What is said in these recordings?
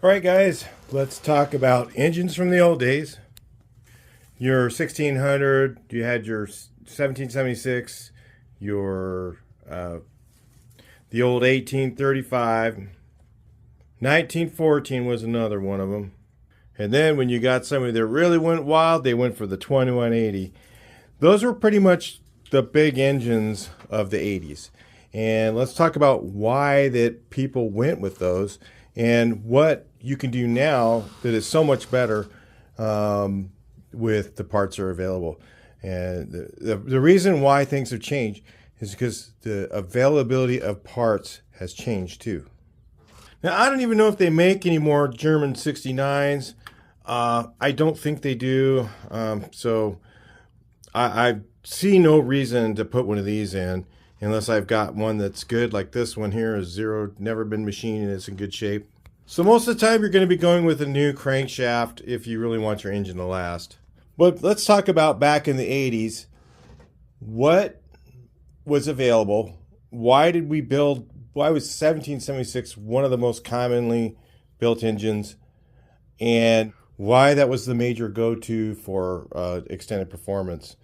All right, guys, let's talk about engines from the old days. Your 1600, you had your 1776, your the old 1835, 1914 was another one of them. And then when you got somebody that really went wild, they went for the 2180. Those were pretty much the big engines of the 80s. And let's talk about why that people went with those and what you can do now that is so much better with the parts that are available. And the reason why things have changed is because the availability of parts has changed too. Now, I don't even know if they make any more German 69s. I don't think they do. So I see no reason to put one of these in unless I've got one that's good, like this one here is zero, never been machined, and it's in good shape. So most of the time you're going to be going with a new crankshaft if you really want your engine to last. But let's talk about back in the 80s. What was available? Why was 1776 one of the most commonly built engines? And why that was the major go-to for extended performance?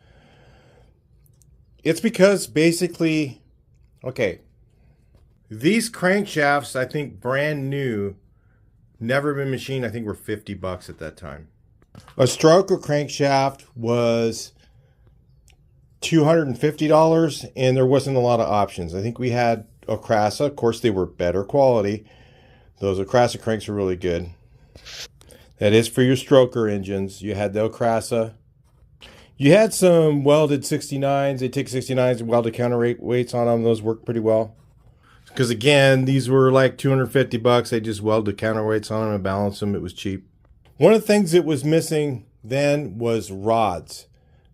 It's because basically, okay, these crankshafts, I think brand new, never been machined, I think were $50 at that time. A stroker crankshaft was $250, and there wasn't a lot of options. I think we had Okrasa. Of course, they were better quality. Those Okrasa cranks were really good. That is for your stroker engines. You had the Okrasa. You had some welded 69s. They take 69s and welded counterweights on them. Those work pretty well. Because again, these were like $250. They just welded counterweights on them and balanced them. It was cheap. One of the things that was missing then was rods.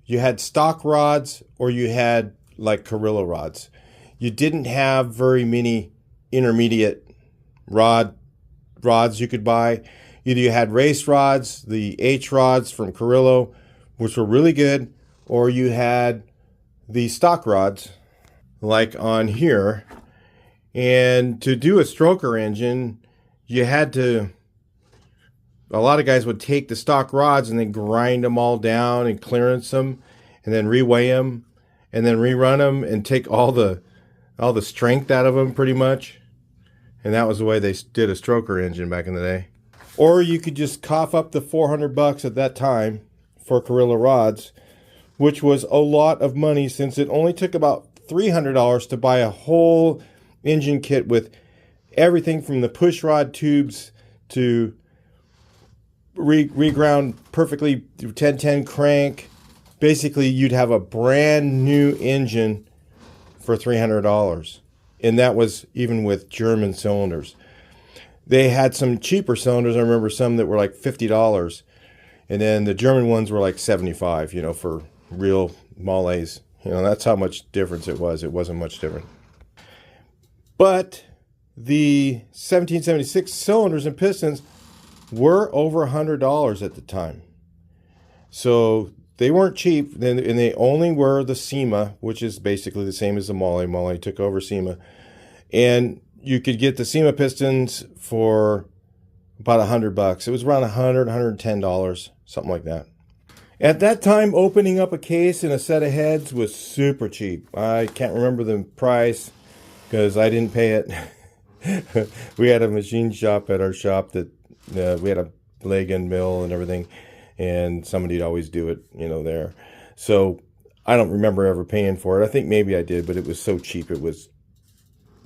You had stock rods or you had like Carrillo rods. You didn't have very many intermediate rods you could buy. Either you had race rods, the H rods from Carrillo, which were really good, or you had the stock rods like on here. And to do a stroker engine, you had to, a lot of guys would take the stock rods and then grind them all down and clearance them and then reweigh them and then rerun them and take all the strength out of them pretty much. And that was the way they did a stroker engine back in the day. Or you could just cough up the $400 at that time for Carrillo rods, which was a lot of money since it only took about $300 to buy a whole engine kit with everything from the push rod tubes to reground perfectly 1010 crank. Basically, you'd have a brand new engine for $300. And that was even with German cylinders. They had some cheaper cylinders. I remember some that were like $50. And then the German ones were like $75, for real moles. That's how much difference it was. It wasn't much different. But the 1776 cylinders and pistons were over $100 at the time. So they weren't cheap. And they only were the SEMA, which is basically the same as the Mole. Mole took over SEMA. And you could get the SEMA pistons for about $100. It was around $100, $110, something like that. At that time, opening up a case and a set of heads was super cheap. I can't remember the price because I didn't pay it. We had a machine shop at our shop that we had a leg and mill and everything, and somebody'd always do it, there. So I don't remember ever paying for it. I think maybe I did, but it was so cheap. It was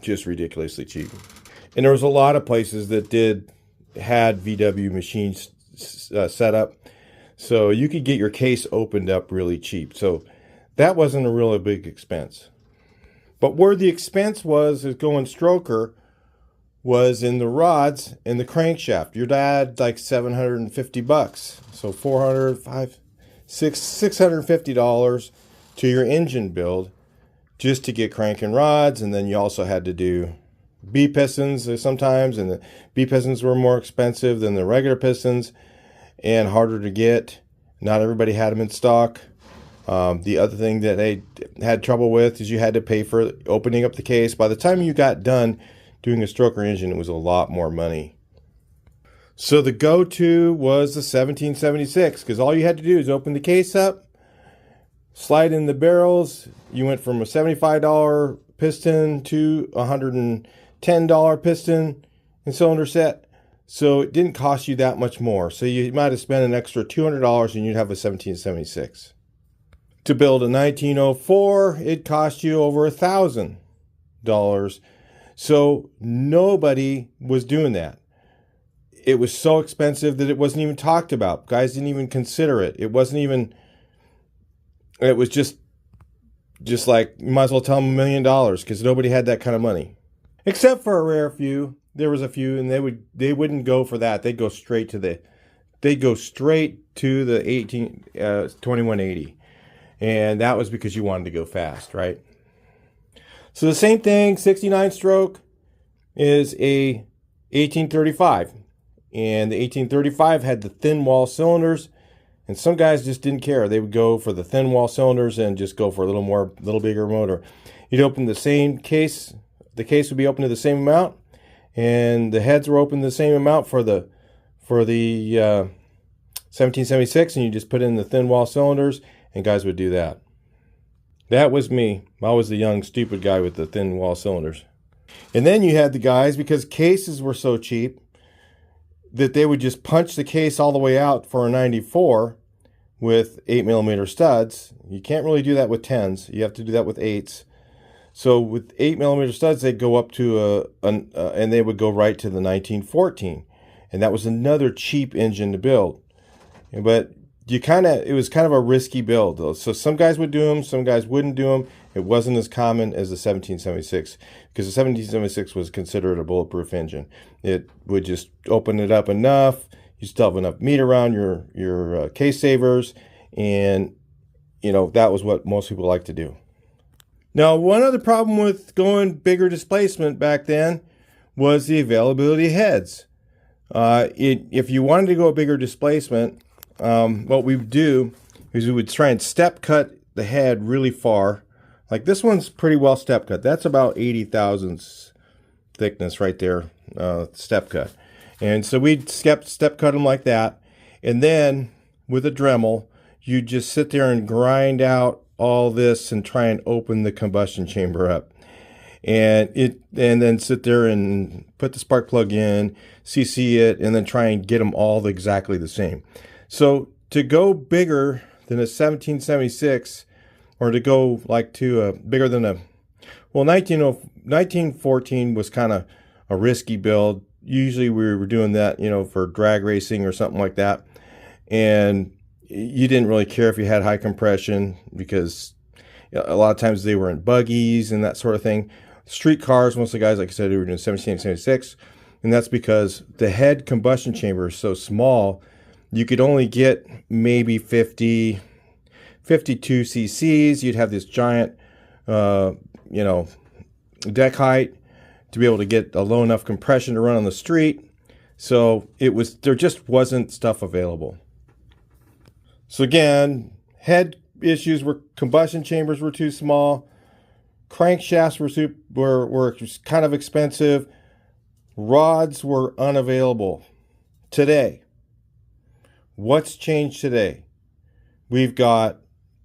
just ridiculously cheap. And there was a lot of places that had VW machines set up, so you could get your case opened up really cheap. So that wasn't a really big expense. But where the expense was going stroker was in the rods and the crankshaft. Your dad like $750, so $650 to your engine build just to get cranking rods. And then you also had to do B pistons sometimes, and the B pistons were more expensive than the regular pistons and harder to get. Not everybody had them in stock. The other thing that they had trouble with is you had to pay for opening up the case. By the time you got done doing a stroker engine, it was a lot more money. So the go-to was the 1776, because all you had to do is open the case up, slide in the barrels. You went from a $75 piston to a $110 piston and cylinder set. So it didn't cost you that much more. So you might have spent an extra $200 and you'd have a 1776. To build a 1904, it cost you over $1,000. So nobody was doing that. It was so expensive that it wasn't even talked about. Guys didn't even consider it. It wasn't even, it was just like, you might as well tell them $1 million, because nobody had that kind of money. Except for a rare few. There was a few, and they wouldn't go for that. They'd go straight to the 2180. And that was because you wanted to go fast, right? So the same thing, 69 stroke is a 1835. And the 1835 had the thin wall cylinders, and some guys just didn't care. They would go for the thin wall cylinders and just go for a little bigger motor. You'd open the same case. The case would be open to the same amount, and the heads were open the same amount for the 1776, and you just put in the thin wall cylinders, and guys would do that. That was me. I was the young, stupid guy with the thin wall cylinders. And then you had the guys, because cases were so cheap, that they would just punch the case all the way out for a 94 with 8mm studs. You can't really do that with 10s. You have to do that with 8s. So with 8mm studs, they'd go up to and they would go right to the 1914. And that was another cheap engine to build. But it was kind of a risky build, though. So some guys would do them, some guys wouldn't do them. It wasn't as common as the 1776, because the 1776 was considered a bulletproof engine. It would just open it up enough. You still have enough meat around your case savers, and that was what most people like to do. Now, one other problem with going bigger displacement back then was the availability of heads. If you wanted to go a bigger displacement, what we would do is we would try and step cut the head really far. Like this one's pretty well step cut. That's about 80 thousandths thickness right there, step cut. And so we'd step cut them like that. And then with a Dremel, you just sit there and grind out all this and try and open the combustion chamber up. And then sit there and put the spark plug in, CC it, and then try and get them all exactly the same. So to go bigger than a 1776, or to go like to bigger than 1914 was kind of a risky build. Usually we were doing that, for drag racing or something like that. And you didn't really care if you had high compression, because a lot of times they were in buggies and that sort of thing. Street cars, most of the guys, like I said, they were doing 1776. And that's because the head combustion chamber is so small, you could only get maybe 52 cc's. You'd have this giant, deck height to be able to get a low enough compression to run on the street. So there just wasn't stuff available. So again, head issues were combustion chambers were too small. Crankshafts were kind of expensive. Rods were unavailable. Today, what's changed today? We've got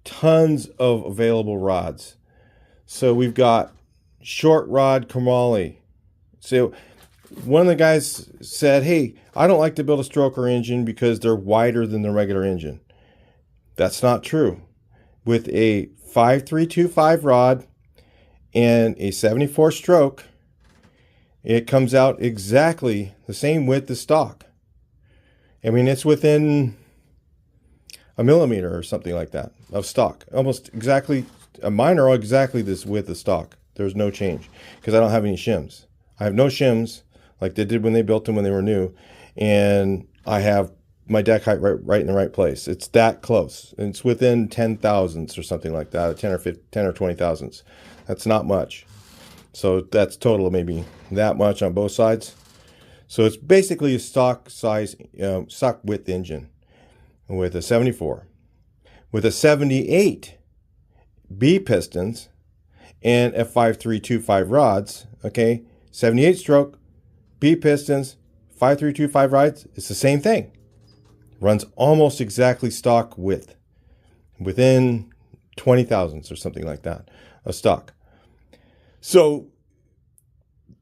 tons of available rods. So we've got short rod chromoly. So one of the guys said, hey, I don't like to build a stroker engine because they're wider than the regular engine. That's not true. With a 5325 rod and a 74 stroke, it comes out exactly the same width as stock. I mean, it's within a millimeter or something like that of stock. Almost exactly, mine are exactly this width of stock. There's no change because I don't have any shims. I have no shims like they did when they built them when they were new. And I have my deck height right in the right place. It's that close. And it's within 10 thousandths or something like that, 10 or 20 thousandths. That's not much. So that's total of maybe that much on both sides. So it's basically a stock size, stock width engine with a 74. With a 78 B pistons and a 5325 rods, okay, 78 stroke, B pistons, 5325 rods, it's the same thing. Runs almost exactly stock width, within 20 thousandths or something like that of stock. So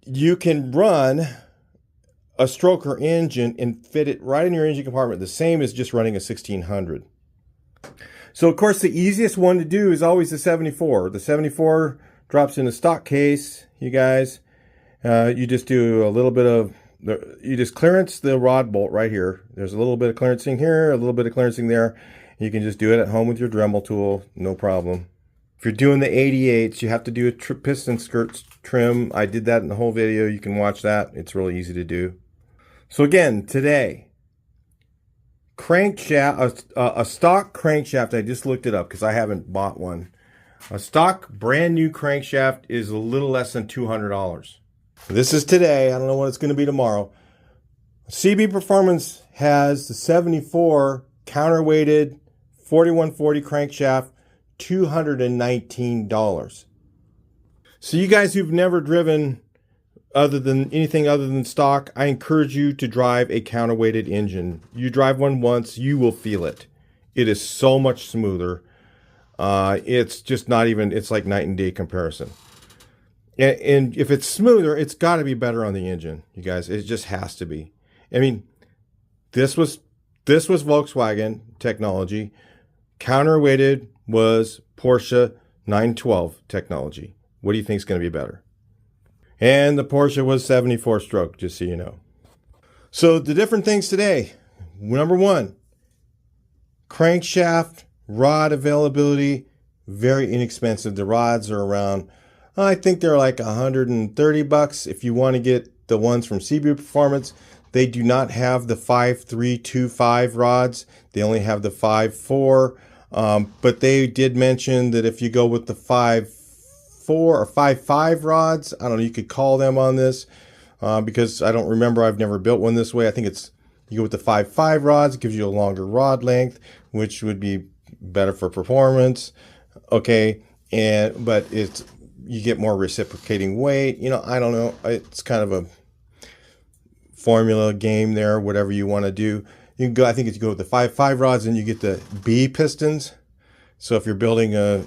you can run a stroker engine and fit it right in your engine compartment, the same as just running a 1600. So of course the easiest one to do is always the 74. The 74 drops in a stock case, you guys. You just do a little bit of, you just clearance the rod bolt right here. There's a little bit of clearancing here, a little bit of clearancing there. You can just do it at home with your Dremel tool, no problem. If you're doing the 88s, you have to do a piston skirt trim. I did that in the whole video. You can watch that. It's really easy to do. So again, today, crankshaft, a stock crankshaft, I just looked it up because I haven't bought one. A stock brand new crankshaft is a little less than $200. This is today. I don't know what it's going to be tomorrow. CB Performance has the 74 counterweighted 4140 crankshaft, $219. So you guys who've never driven anything other than stock, I encourage you to drive a counterweighted engine. You drive one once, you will feel it. It is so much smoother. It's just not even, it's like night and day comparison. And if it's smoother, it's got to be better on the engine, you guys. It just has to be. I mean, this was Volkswagen technology. Counterweighted was Porsche 912 technology. What do you think is going to be better? And the Porsche was 74 stroke, just so you know. So the different things today. Number one, crankshaft rod availability, very inexpensive. The rods are around, I think they're like $130 if you want to get the ones from CB Performance. They do not have the 5325 rods. They only have the 54. But they did mention that if you go with the 54 or 55 rods, I don't know, you could call them on this because I don't remember. I've never built one this way. I think it's, you go with the 55 rods, it gives you a longer rod length, which would be better for performance. Okay. But you get more reciprocating weight. You know, I don't know. It's kind of a formula game there, whatever you want to do. You can go, I think if you go with the 55 rods and you get the B pistons. So if you're building a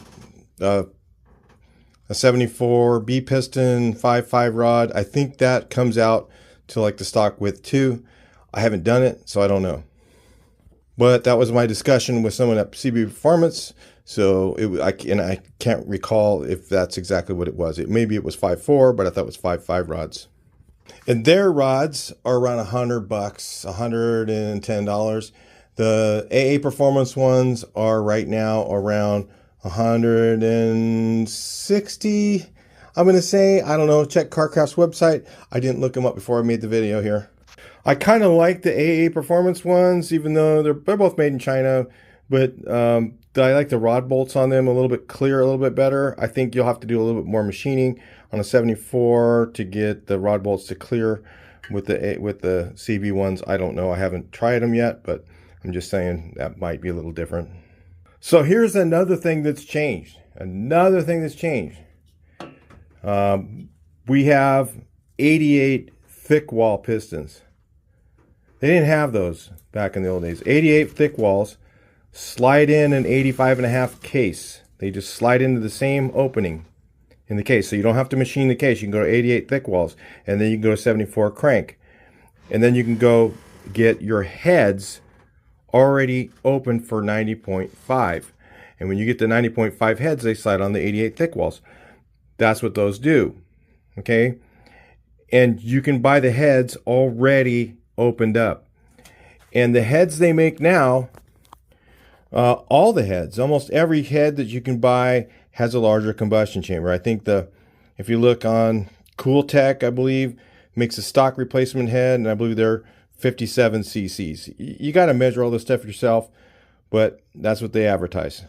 74 B piston 55 rod, I think that comes out to like the stock width too. I haven't done it, so I don't know. But that was my discussion with someone at CB Performance. So I can't recall if that's exactly what it was. Maybe it was 5.4, but I thought it was 5.5 rods. And their rods are around $100, $110. The AA Performance ones are right now around 160. I'm going to say, I don't know, check CarCraft's website. I didn't look them up before I made the video here. I kind of like the AA Performance ones, even though they're both made in China, but I like the rod bolts on them a little bit clear, a little bit better. I think you'll have to do a little bit more machining on a 74 to get the rod bolts to clear with the CB ones. I don't know. I haven't tried them yet, but I'm just saying that might be a little different. So here's another thing that's changed. Another thing that's changed. We have 88 thick wall pistons. They didn't have those back in the old days. 88 thick walls slide in an 85.5 case. They just slide into the same opening in the case. So you don't have to machine the case. You can go to 88 thick walls, and then you can go to 74 crank. And then you can go get your heads already open for 90.5. And when you get the 90.5 heads, they slide on the 88 thick walls. That's what those do. Okay? And you can buy the heads already opened up. And the heads they make now, all the heads, almost every head that you can buy has a larger combustion chamber. I think if you look on Cooltech, I believe, makes a stock replacement head, and I believe they're 57 cc's. You got to measure all this stuff yourself, but that's what they advertise.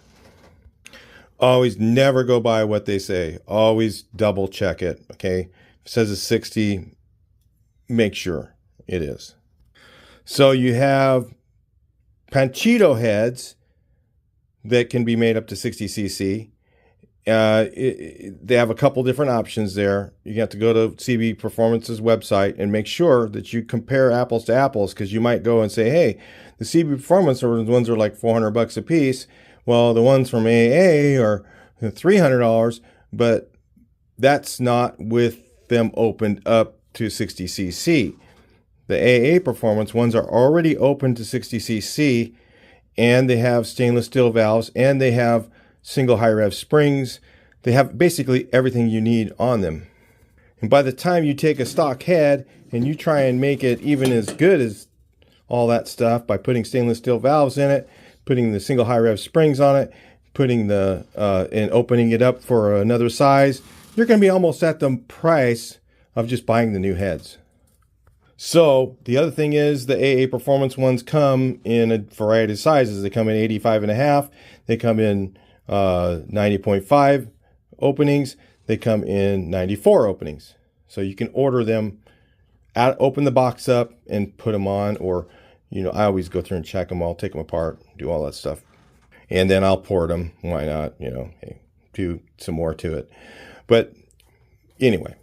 Always never go by what they say. Always double check it, okay? If it says it's 60, make sure it is. So you have Panchito heads that can be made up to 60 cc. They have a couple different options there. You have to go to CB Performance's website and make sure that you compare apples to apples, because you might go and say, hey, the CB Performance ones are like $400 a piece. Well, the ones from AA are $300, but that's not with them opened up to 60cc. The AA Performance ones are already open to 60cc, and they have stainless steel valves, and they have single high rev springs. They have basically everything you need on them. And by the time you take a stock head and you try and make it even as good as all that stuff by putting stainless steel valves in it, putting the single high rev springs on it, putting the and opening it up for another size, you're going to be almost at the price of just buying the new heads. So the other thing is the AA Performance ones come in a variety of sizes. They come in 85.5. They come in 90.5 openings. They come in 94 openings. So you can order them, open the box up and put them on, or, I always go through and check them all, take them apart, do all that stuff. And then I'll port them. Why not? Hey, do some more to it. But anyway.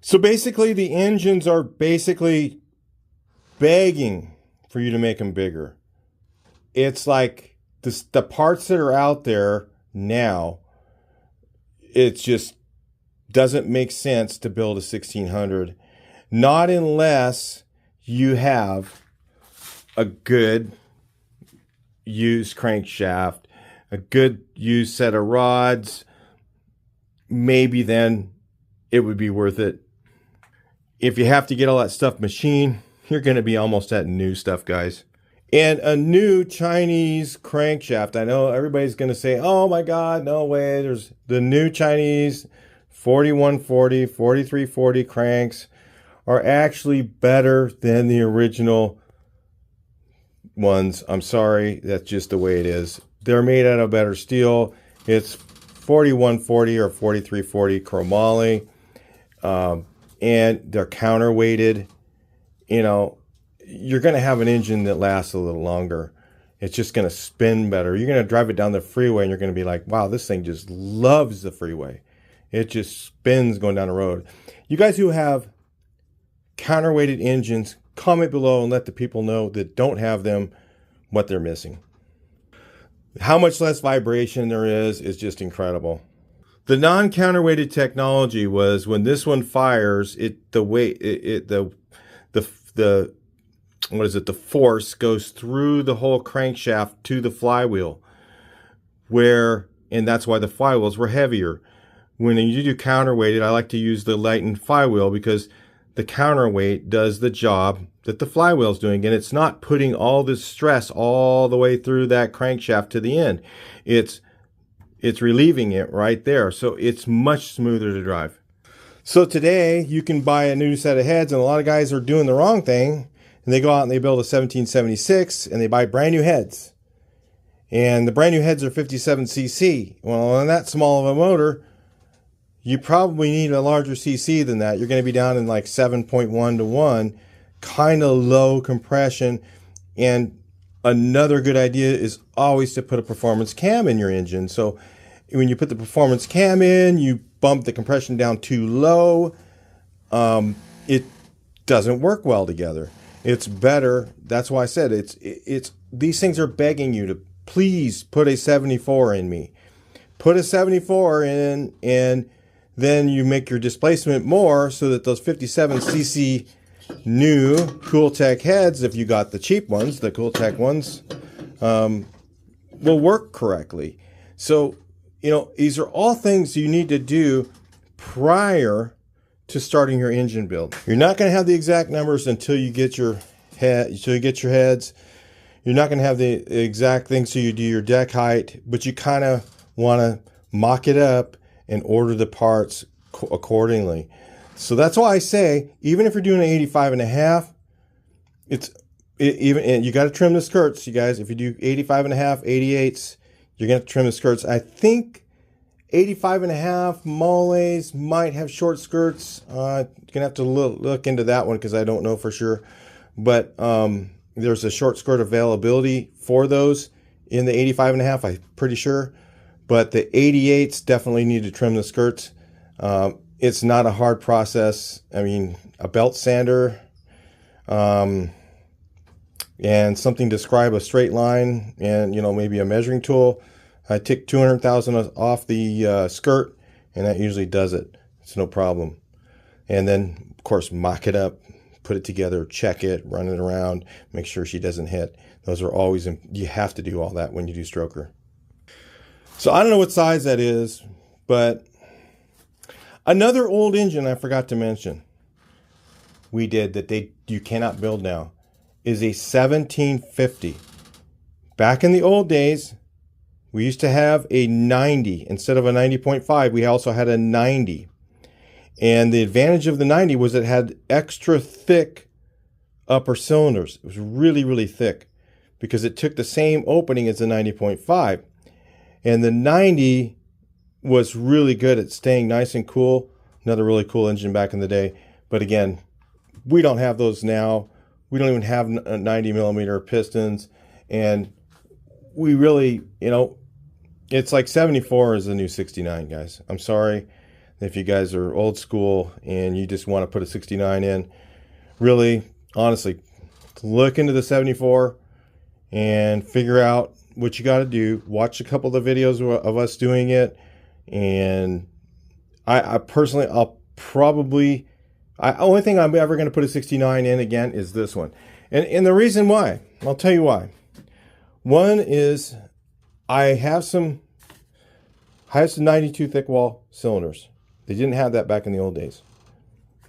So basically the engines are basically begging for you to make them bigger. It's like the parts that are out there now, it just doesn't make sense to build a 1600. Not unless you have a good used crankshaft, a good used set of rods. Maybe then it would be worth it. If you have to get all that stuff machined, you're going to be almost at new stuff, guys. And a new Chinese crankshaft. I know everybody's going to say, oh my God, no way. There's the new Chinese 4140, 4340 cranks are actually better than the original ones. I'm sorry. That's just the way it is. They're made out of better steel. It's 4140 or 4340 chromoly. And they're counterweighted. You're going to have an engine that lasts a little longer. It's just going to spin better. You're going to drive it down the freeway and you're going to be like, wow, this thing just loves the freeway. It just spins going down the road. You guys who have counterweighted engines, comment below and let the people know that don't have them what they're missing. How much less vibration there is just incredible. The non-counterweighted technology was when this one fires, the force goes through the whole crankshaft to the flywheel, and that's why the flywheels were heavier. When you do counterweighted, I like to use the lightened flywheel because the counterweight does the job that the flywheel's doing, and it's not putting all this stress all the way through that crankshaft to the end. It's relieving it right there, so it's much smoother to drive. So today you can buy a new set of heads, and a lot of guys are doing the wrong thing, and they go out and they build a 1776 and they buy brand new heads, and the brand new heads are 57cc. Well, on that small of a motor, you probably need a larger cc than that. You're going to be down in like 7.1 to 1, kind of low compression. And another good idea is always to put a performance cam in your engine. So when you put the performance cam in, you bump the compression down too low. It doesn't work well together. It's better. That's why I said it's these things are begging you to please put a 74 in me. Put a 74 in, and then you make your displacement more so that those 57cc new Cooltech heads, if you got the cheap ones, the Cooltech ones, will work correctly. So, these are all things you need to do prior to starting your engine build. You're not going to have the exact numbers until you get your heads. You're not going to have the exact thing so you do your deck height, but you kind of want to mock it up and order the parts accordingly. So that's why I say, even if you're doing an 85.5, and you got to trim the skirts, you guys. If you do 85.5, 88s, you're going to trim the skirts. I think 85.5 moles might have short skirts. You're going to have to look into that one because I don't know for sure. But there's a short skirt availability for those in the 85.5, I'm pretty sure. But the 88s definitely need to trim the skirts. It's not a hard process. I mean, a belt sander and something to describe a straight line, and maybe a measuring tool. I take 200,000 off the skirt, and that usually does it. It's no problem. And then, of course, mock it up, put it together, check it, run it around, make sure she doesn't hit. Those are always, you have to do all that when you do stroker. So I don't know what size that is, but another old engine I forgot to mention we did that you cannot build now is a 1750. Back in the old days, we used to have a 90 instead of a 90.5. We also had a 90. And the advantage of the 90 was it had extra thick upper cylinders. It was really, really thick because it took the same opening as the 90.5. And the 90 was really good at staying nice and cool. Another really cool engine back in the day. But again, we don't have those now. We don't even have 90 millimeter pistons. And we really, it's like 74 is the new 69, guys. I'm sorry if you guys are old school and you just want to put a 69 in. Really, honestly, look into the 74 and figure out what you got to do. Watch a couple of the videos of us doing it. And I personally, only thing I'm ever going to put a 69 in again is this one. And the reason why, I'll tell you why. One is I have some 92 thick wall cylinders. They didn't have that back in the old days.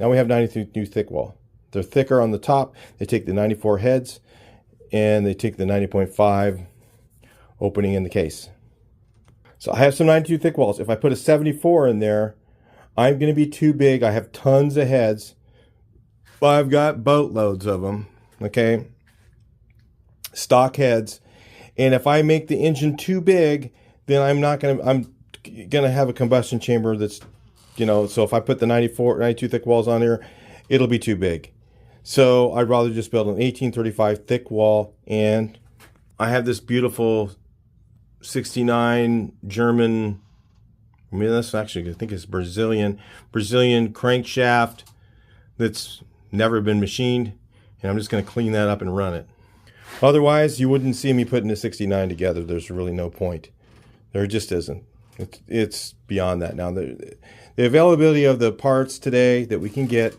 Now we have 92 thick wall. They're thicker on the top. They take the 94 heads and they take the 90.5 opening in the case. So I have some 92 thick walls. If I put a 74 in there, I'm going to be too big. I have tons of heads. I've got boatloads of them. Okay. Stock heads. And if I make the engine too big, then I'm going to have a combustion chamber that's, so if I put the 92 thick walls on here, it'll be too big. So I'd rather just build an 1835 thick wall. And I have this beautiful 69 German, that's actually, I think it's Brazilian crankshaft that's never been machined. And I'm just going to clean that up and run it. Otherwise, you wouldn't see me putting a 69 together. There's really no point. There just isn't. It's beyond that now. The availability of the parts today that we can get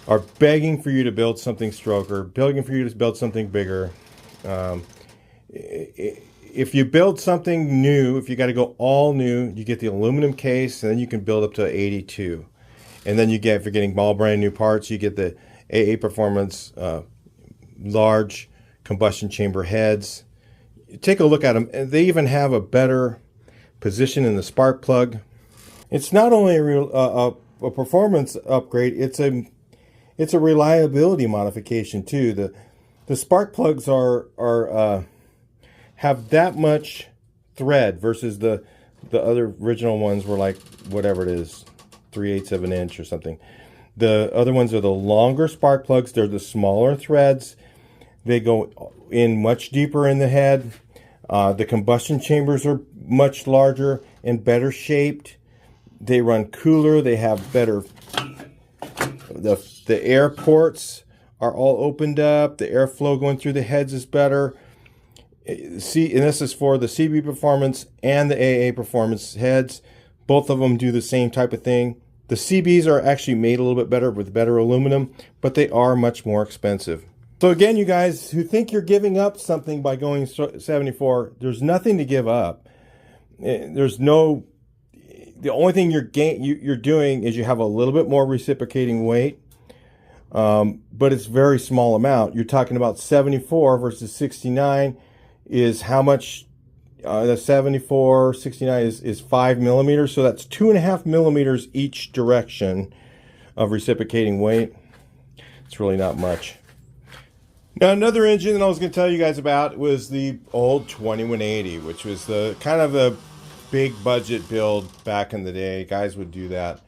are begging for you to build something stroker, begging for you to build something bigger. If you build something new, if you got to go all new, you get the aluminum case, and then you can build up to 82. And then if you're getting all brand new parts, you get the AA Performance large combustion chamber heads. Take a look at them. They even have a better position in the spark plug. It's not only a performance upgrade, it's a reliability modification too. The spark plugs have that much thread versus the other original ones were like whatever it is, 3/8 of an inch or something. The other ones are the longer spark plugs. They're the smaller threads. They go in much deeper in the head. The combustion chambers are much larger and better shaped. They run cooler. They have better. The air ports are all opened up. The airflow going through the heads is better. See, and this is for the CB Performance and the AA Performance heads. Both of them do the same type of thing. The CBs are actually made a little bit better with better aluminum, but they are much more expensive. So again, you guys who think you're giving up something by going 74, there's nothing to give up. There's no. The only thing you're doing is you have a little bit more reciprocating weight, but it's very small amount. You're talking about 74 versus 69 is how much? The 74, 69 is 5 millimeters, so that's 2.5 millimeters each direction of reciprocating weight. It's really not much. Now, another engine that I was going to tell you guys about was the old 2180, which was the kind of a big budget build back in the day. Guys would do that.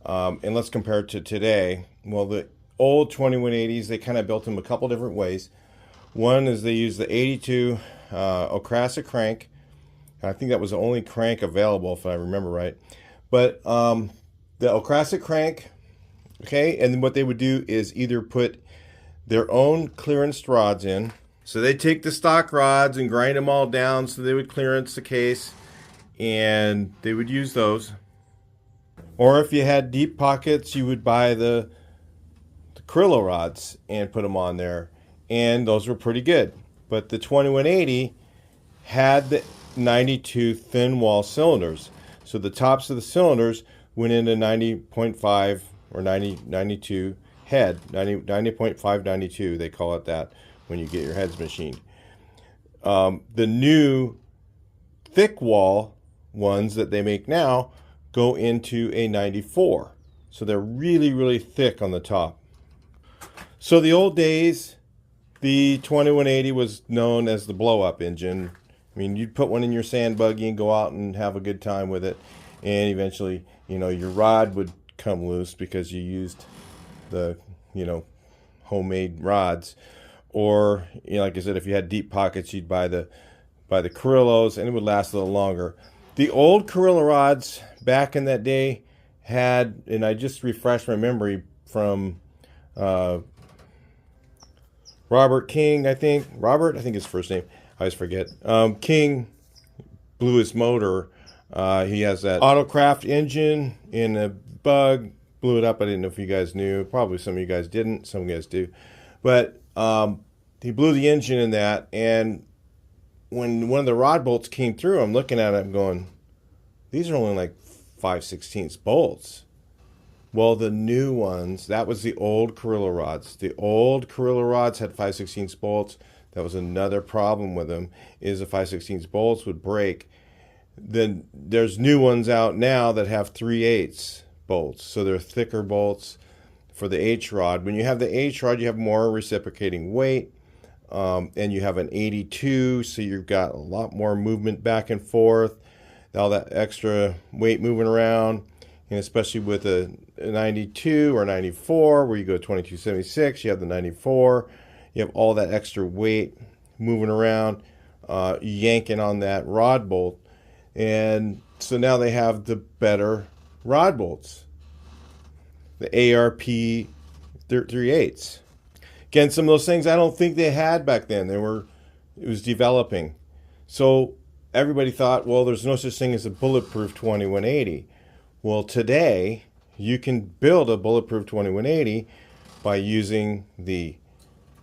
And let's compare it to today. Well, the old 2180s, they kind of built them a couple different ways. One is they used the 82 Okrasa crank. I think that was the only crank available, if I remember right. But the Okrasic crank, okay, and then what they would do is either put their own clearance rods in. So they take the stock rods and grind them all down so they would clearance the case, and they would use those. Or if you had deep pockets, you would buy the Carrillo rods and put them on there, and those were pretty good. But the 2180 had the 92 thin wall cylinders, so the tops of the cylinders went into 90.5 or 92 head, 90.5 92, they call it that when you get your heads machined. The new thick wall ones that they make now go into a 94, so they're really thick on the top. So the old days, the 2180 was known as the blow-up engine. I mean, you'd put one in your sand buggy and go out and have a good time with it, and eventually, you know, your rod would come loose because you used the, you know, homemade rods. Or, you know, like I said, if you had deep pockets, you'd buy the Carrillos, and it would last a little longer. The old Carrillo rods back in that day had, and I just refreshed my memory from Robert King, I think. Robert, I think his first name. I always forget. King blew his motor. He has that Autocraft engine in a Bug. Blew it up. I didn't know if you guys knew. Probably some of you guys didn't. Some of you guys do. But he blew the engine in that. And when one of the rod bolts came through, I'm looking at it, I'm going, these are only like 5/16 bolts. Well, the new ones, that was the old Carrillo rods. The old Carrillo rods had 5/16 bolts. That was another problem with them, is the 5/16 bolts would break. Then there's new ones out now that have 3/8 bolts. So they're thicker bolts for the H rod. When you have the H rod, you have more reciprocating weight, and you have an 82, so you've got a lot more movement back and forth, all that extra weight moving around. And especially with a 92 or 94, where you go 2276, you have the 94, you have all that extra weight moving around, yanking on that rod bolt. And so now they have the better rod bolts, the ARP 3/8. Again, some of those things I don't think they had back then. It was developing. So everybody thought, well, there's no such thing as a bulletproof 2180. Well, today you can build a bulletproof 2180 by using the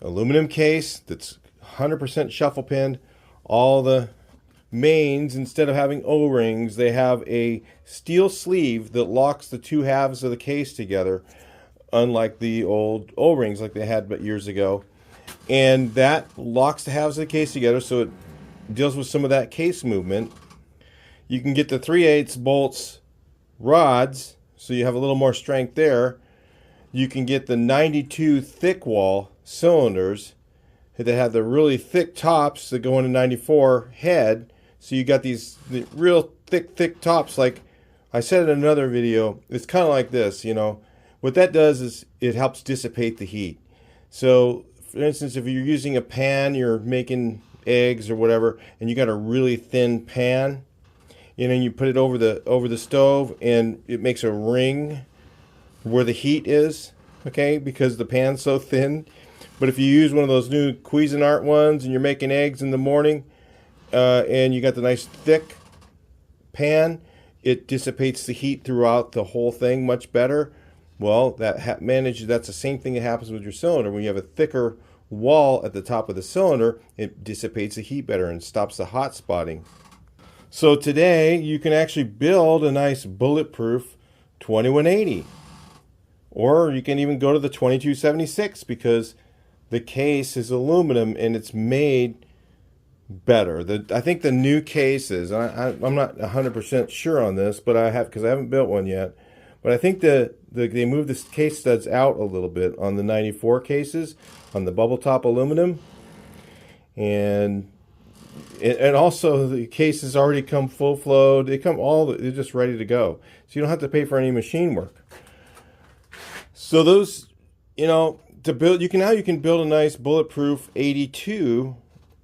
aluminum case that's 100% shuffle pinned. All the mains, instead of having O-rings, they have a steel sleeve that locks the two halves of the case together, unlike the old O-rings like they had but years ago. And that locks the halves of the case together, so it deals with some of that case movement. You can get the 3/8 bolts rods, so you have a little more strength there. You can get the 92 thick wall cylinders that have the really thick tops that go into 94 head. So you got the real thick tops. Like I said in another video, it's kind of like this, you know. What that does is it helps dissipate the heat. So for instance, if you're using a pan, you're making eggs or whatever, and you got a really thin pan, you know, and you put it over the stove, and it makes a ring where the heat is, okay, because the pan's so thin. But if you use one of those new Cuisinart ones and you're making eggs in the morning, and you got the nice thick pan, it dissipates the heat throughout the whole thing much better. Well, that's the same thing that happens with your cylinder. When you have a thicker wall at the top of the cylinder, it dissipates the heat better and stops the hot spotting. So today you can actually build a nice bulletproof 2180. Or you can even go to the 2276 because the case is aluminum and it's made better. I think the new cases, I'm not 100% sure on this, but because I haven't built one yet. But I think they moved the case studs out a little bit on the 94 cases, on the bubble top aluminum. And also the cases already come full flowed. They're just ready to go. So you don't have to pay for any machine work. So those, you know, to build, you can build a nice bulletproof 82.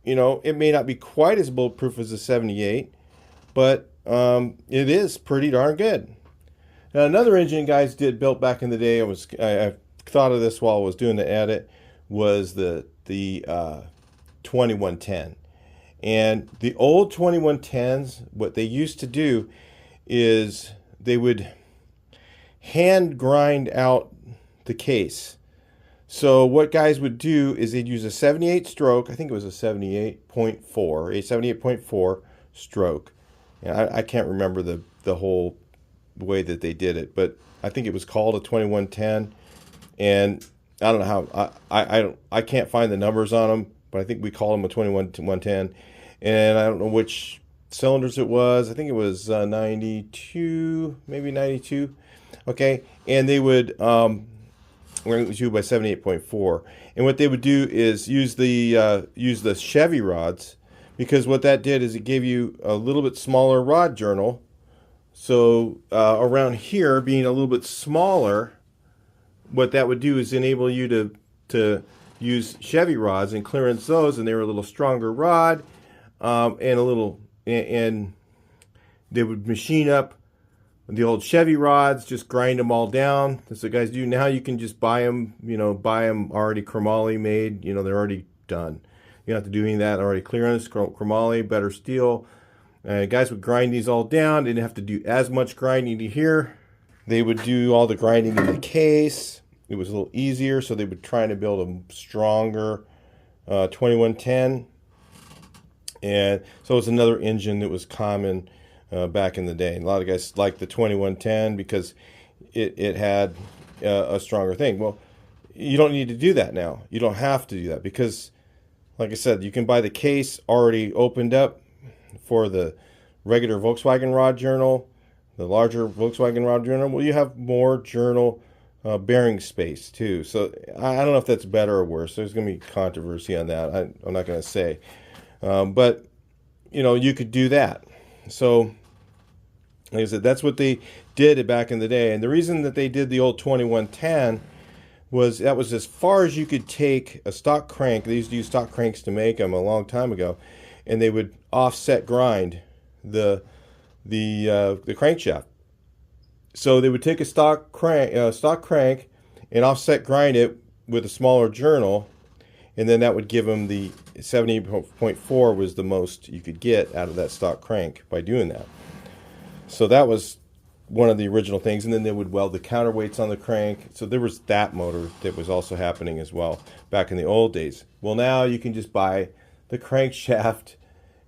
You know, it may not be quite as bulletproof as the 78, but it is pretty darn good. Now, another engine guys built back in the day, I thought of this while I was doing the edit, was the 2110. And the old 2110s, what they used to do is they would hand grind out the case. So what guys would do is they'd use a 78 stroke. I think it was a 78.4 stroke. And I can't remember the whole way that they did it, but I think it was called a 2110. And I don't know how, I can't find the numbers on them, but I think we call them a 2110. And I don't know which cylinders it was. I think it was 92, maybe 92. Okay, and they would it was used by 78.4. And what they would do is use the Chevy rods, because what that did is it gave you a little bit smaller rod journal. So around here being a little bit smaller, what that would do is enable you to use Chevy rods and clearance those, and they were a little stronger rod, and they would machine up the old Chevy rods, just grind them all down. That's what guys do. Now you can just buy them already chromoly made. They're already done. You don't have to do any of that. Already clearance, chromoly, better steel. Guys would grind these all down. They didn't have to do as much grinding to here. They would do all the grinding in the case. It was a little easier, so they would try to build a stronger 2110. And so it was another engine that was common back in the day. And a lot of guys liked the 2110 because it had a stronger thing. Well, you don't need to do that now. You don't have to do that because, like I said, you can buy the case already opened up for the regular Volkswagen rod journal, the larger Volkswagen rod journal. Well, you have more journal bearing space too. So I don't know if that's better or worse. There's going to be controversy on that. I'm not going to say. But, you could do that. So, like I said, that's what they did back in the day. And the reason that they did the old 2110 was that was as far as you could take a stock crank. They used to use stock cranks to make them a long time ago. And they would offset grind the crankshaft. So they would take a stock crank and offset grind it with a smaller journal. And then that would give them the 70.4 was the most you could get out of that stock crank by doing that. So that was one of the original things. And then they would weld the counterweights on the crank. So there was that motor that was also happening as well back in the old days. Well, now you can just buy the crankshaft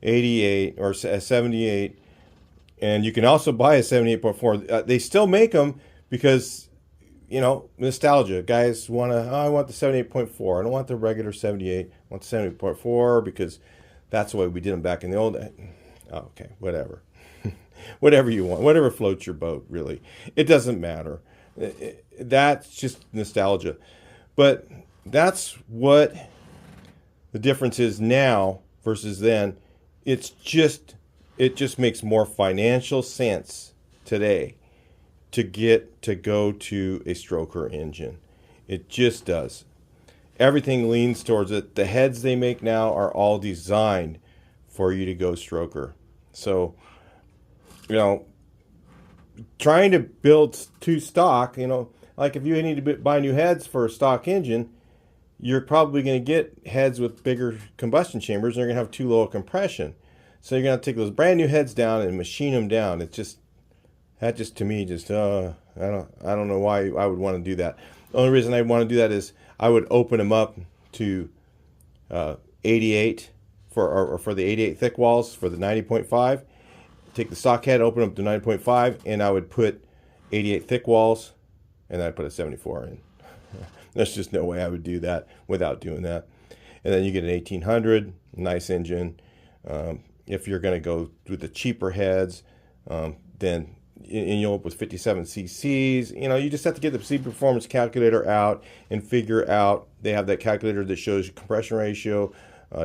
88 or 78. And you can also buy a 78.4. They still make them because, nostalgia. Guys I want the 78.4. I don't want the regular 78. I want the 78.4 because that's the way we did them back in the old days. Oh, okay, whatever. Whatever you want. Whatever floats your boat, really. It doesn't matter. That's just nostalgia. But that's what the difference is now versus then. It just makes more financial sense today to go to a stroker engine. It just does. Everything leans towards it. The heads they make now are all designed for you to go stroker. So, trying to build two stock, like if you need to buy new heads for a stock engine, you're probably going to get heads with bigger combustion chambers, and they're going to have too low a compression. So you're going to take those brand new heads down and machine them down. That just to me, I don't know why I would want to do that. The only reason I'd want to do that is I would open them up to 88 for the 88 thick walls for the 90.5. Take the stock head, open up to 9.5, and I would put 88 thick walls, and I'd put a 74 in. There's just no way I would do that without doing that. And then you get an 1800, nice engine. If you're going to go with the cheaper heads, then you'll up with 57 cc's. You just have to get the speed performance calculator out and figure out. They have that calculator that shows you compression ratio,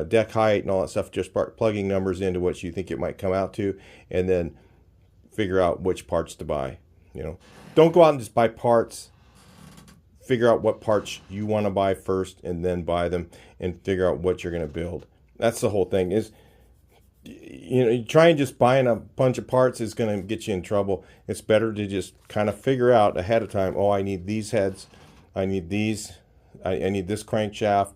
deck height, and all that stuff. Just start plugging numbers into what you think it might come out to, and then figure out which parts to buy. Don't go out and just buy parts. Figure out what parts you want to buy first, and then buy them, and figure out what you're going to build. That's the whole thing. Is trying just buying a bunch of parts is going to get you in trouble. It's better to just kind of figure out ahead of time, oh, I need these heads, I need these, I need this crankshaft.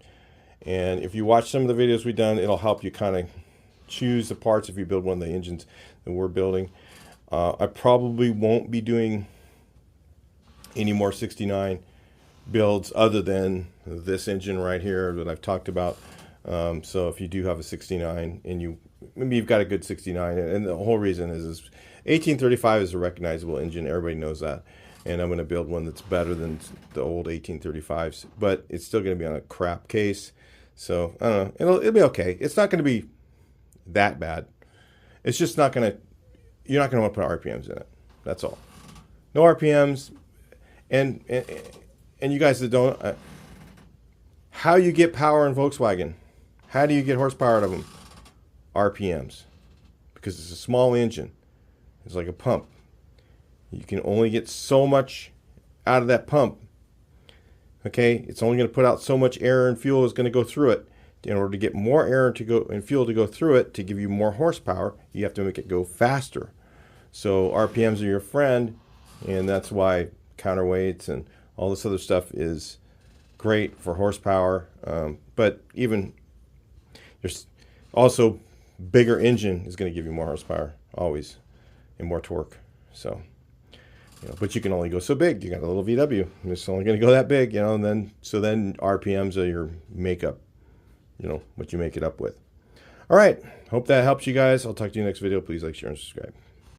And if you watch some of the videos we've done, it'll help you kind of choose the parts if you build one of the engines that we're building. I probably won't be doing any more 69 builds other than this engine right here that I've talked about. So if you do have a 69 and maybe you've got a good 69, and the whole reason is 1835 is a recognizable engine. Everybody knows that. And I'm going to build one that's better than the old 1835s, but it's still going to be on a crap case. So I don't know. It'll be okay. It's not going to be that bad. It's just not going to. You're not going to want to put RPMs in it. That's all. No RPMs. And you guys that don't, how you get power in Volkswagen? How do you get horsepower out of them? RPMs, because it's a small engine. It's like a pump. You can only get so much out of that pump. Okay, it's only going to put out so much air and fuel is going to go through it. In order to get more air and fuel to go through it to give you more horsepower, you have to make it go faster. So RPMs are your friend, and that's why counterweights and all this other stuff is great for horsepower. But even there's also bigger engine is going to give you more horsepower always and more torque. So, but you can only go so big. You got a little VW, and it's only going to go that big, and then RPMs are your makeup, what you make it up with. All right, hope that helps you guys. I'll talk to you next video. Please like, share, and subscribe.